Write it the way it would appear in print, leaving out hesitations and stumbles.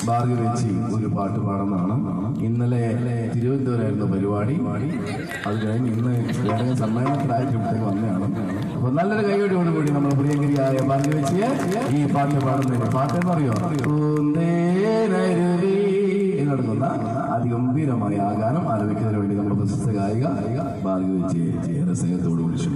ഭാർഗവേച്ചി ഒരു പാട്ട് പാടുന്നതാണ്. ഇന്നലെ തിരുവനന്തപുരമായിരുന്നു പരിപാടി. അത് കഴിഞ്ഞ് ഇന്ന് വേറെ സമ്മേളനത്തിലായിട്ട് ഇവിടത്തേക്ക് വന്നതാണ്. അപ്പൊ നല്ലൊരു കൈയോടുകൂടി നമ്മൾ പ്രിയങ്കരിയായ ഭാർഗവേച്ചിയെ ഈ പാട്ട് പാടുന്നതിന് പാട്ടെന്ന് അറിയോ നടക്കുന്ന അതിഗംഭീരമായ ആ ഗാനം ആലപിക്കുന്നതിന് വേണ്ടി നമ്മുടെ പ്രശസ്ത ഗായിക ഭാർഗവേച്ചിയെ ഏറെ സ്നേഹത്തോട് വിളിച്ചു.